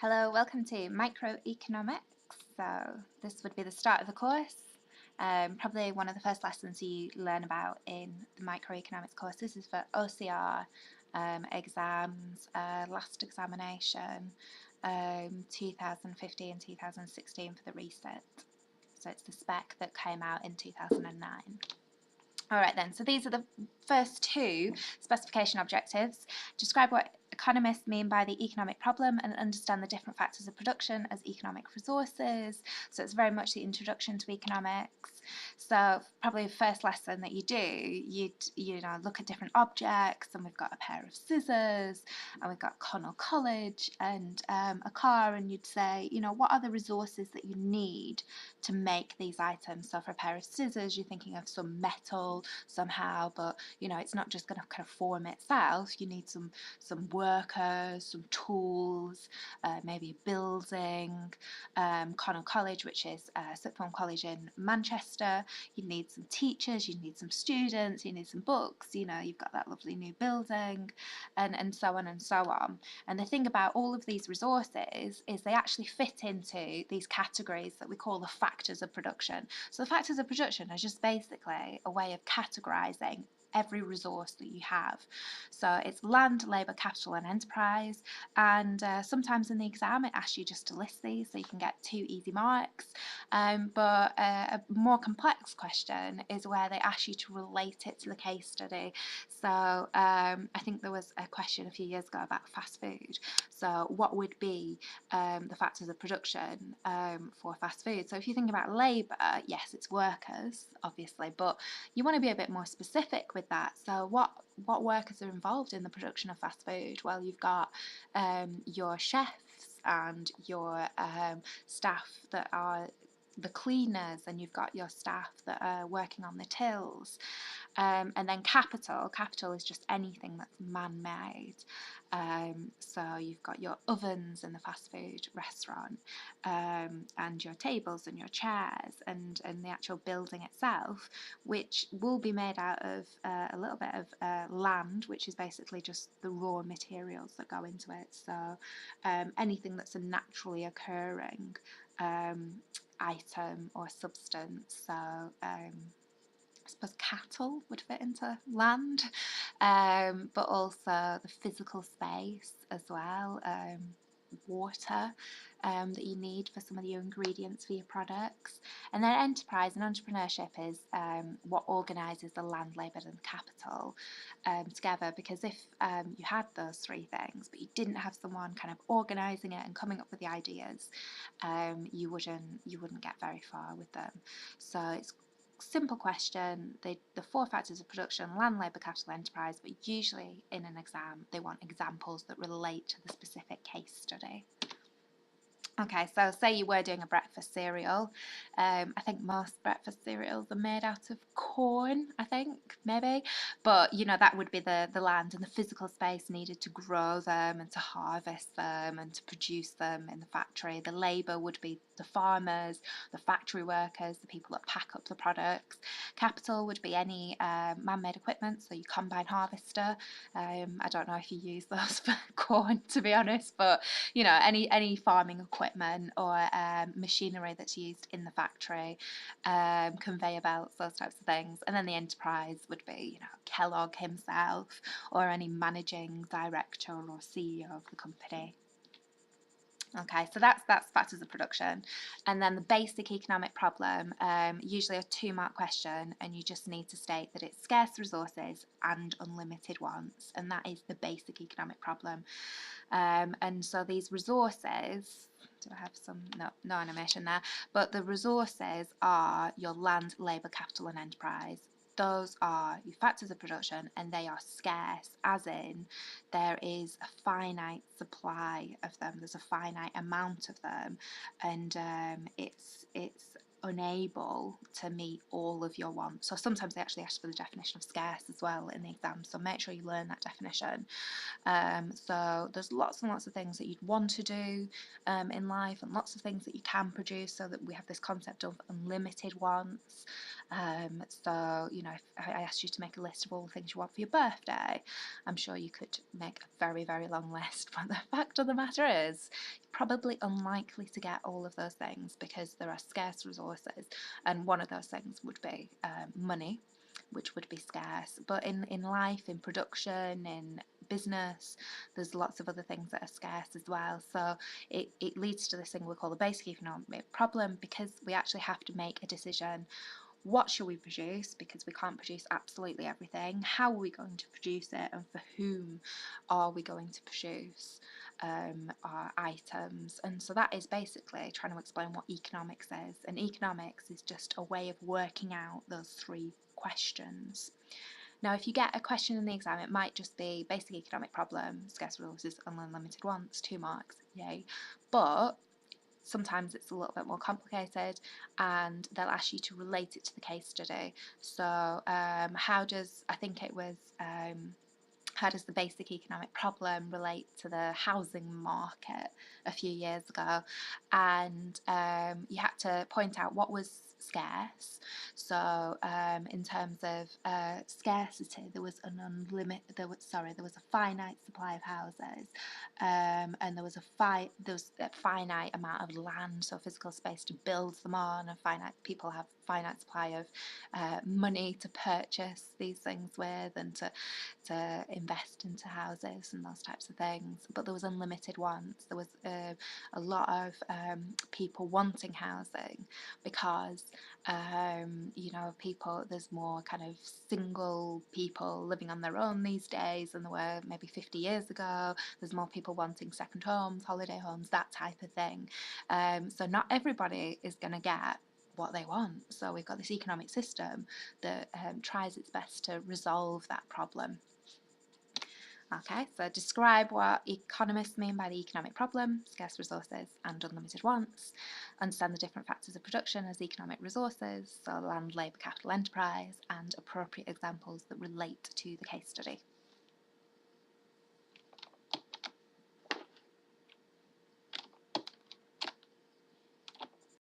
Hello, welcome to microeconomics. So this would be the start of the course. Probably one of the first lessons you learn about in the microeconomics course. This is for OCR exams, last examination, 2015, 2016 for the reset. So it's the spec that came out in 2009. All right then, so these are the first two specification objectives. Describe what economists mean by the economic problem and understand the different factors of production as economic resources. So it's very much the introduction to economics. So probably the first lesson that you do, you'd look at different objects, and we've got a pair of scissors, and we've got Connell College and a car, and you'd say, what are the resources that you need to make these items? So for a pair of scissors, you're thinking of some metal somehow, but it's not just going to kind of form itself. You need some workers, some tools, maybe a building. Connell College, which is sixth form college in Manchester, you need some teachers, you need some students, you need some books, you've got that lovely new building, and so on and so on. And the thing about all of these resources is they actually fit into these categories that we call the factors of production. So the factors of production are just basically a way of categorizing every resource that you have. So it's land, labour, capital and enterprise, and sometimes in the exam it asks you just to list these so you can get 2 easy marks, but a more complex question is where they ask you to relate it to the case study. So I think there was a question a few years ago about fast food. So what would be the factors of production for fast food? So if you think about labour, yes, it's workers, obviously, but you want to be a bit more specific with that. So what workers are involved in the production of fast food? Well, you've got your chefs and your staff that are the cleaners, and you've got your staff that are working on the tills. And then capital is just anything that's man-made. So you've got your ovens in the fast food restaurant, and your tables and your chairs, and the actual building itself, which will be made out of a little bit of land, which is basically just the raw materials that go into it. So anything that's a naturally occurring item or substance. So I suppose cattle would fit into land, but also the physical space as well, water that you need for some of your ingredients for your products. And then enterprise and entrepreneurship is what organises the land, labour and capital together, because if you had those three things but you didn't have someone kind of organising it and coming up with the ideas, you wouldn't get very far with them. So it's simple question. The 4 factors of production: land, labour, capital, enterprise, but usually in an exam they want examples that relate to the specific case study. Okay, so say you were doing a breakfast cereal. I think most breakfast cereals are made out of corn, I think, maybe. But, that would be the land and the physical space needed to grow them and to harvest them and to produce them in the factory. The labour would be the farmers, the factory workers, the people that pack up the products. Capital would be any man-made equipment, so your combine harvester. I don't know if you use those for corn, to be honest, but, any farming equipment or machinery that's used in the factory, conveyor belts, those types of things. And then the enterprise would be, Kellogg himself, or any managing director or CEO of the company. Okay, so that's factors of production. And then the basic economic problem, usually a 2-mark question, and you just need to state that it's scarce resources and unlimited wants, and that is the basic economic problem. And so these resources, do I have some? No animation there, but the resources are your land, labour, capital and enterprise. Those are your factors of production, and they are scarce, as in there is a finite supply of them, there's a finite amount of them, and it's unable to meet all of your wants. So sometimes they actually ask for the definition of scarce as well in the exam, so make sure you learn that definition. So there's lots and lots of things that you'd want to do in life, and lots of things that you can produce, so that we have this concept of unlimited wants. So if I asked you to make a list of all the things you want for your birthday, I'm sure you could make a very, very long list, but the fact of the matter is probably unlikely to get all of those things because there are scarce resources, and one of those things would be money, which would be scarce. But in life, in production, in business, there's lots of other things that are scarce as well. So it leads to this thing we call the basic economic problem, because we actually have to make a decision. What shall we produce? Because we can't produce absolutely everything. How are we going to produce it, and for whom are we going to produce our items? And so that is basically trying to explain what economics is. And economics is just a way of working out those three questions. Now, if you get a question in the exam, it might just be basic economic problem, scarce resources, and unlimited wants, 2 marks, yay. But sometimes it's a little bit more complicated, and they'll ask you to relate it to the case study. So how does, I think it was, how does the basic economic problem relate to the housing market a few years ago? And you had to point out what was scarce. So in terms of scarcity, there was an there was a finite supply of houses, and there was a finite amount of land, so physical space to build them on, and people have finite supply of money to purchase these things with, and to invest into houses and those types of things. But there was unlimited wants. There was a lot of people wanting housing because there's more kind of single people living on their own these days than there were maybe 50 years ago. There's more people wanting second homes, holiday homes, that type of thing. So not everybody is going to get what they want. So we've got this economic system that tries its best to resolve that problem. Okay, so describe what economists mean by the economic problem, scarce resources and unlimited wants. Understand the different factors of production as economic resources, so land, labour, capital, enterprise, and appropriate examples that relate to the case study.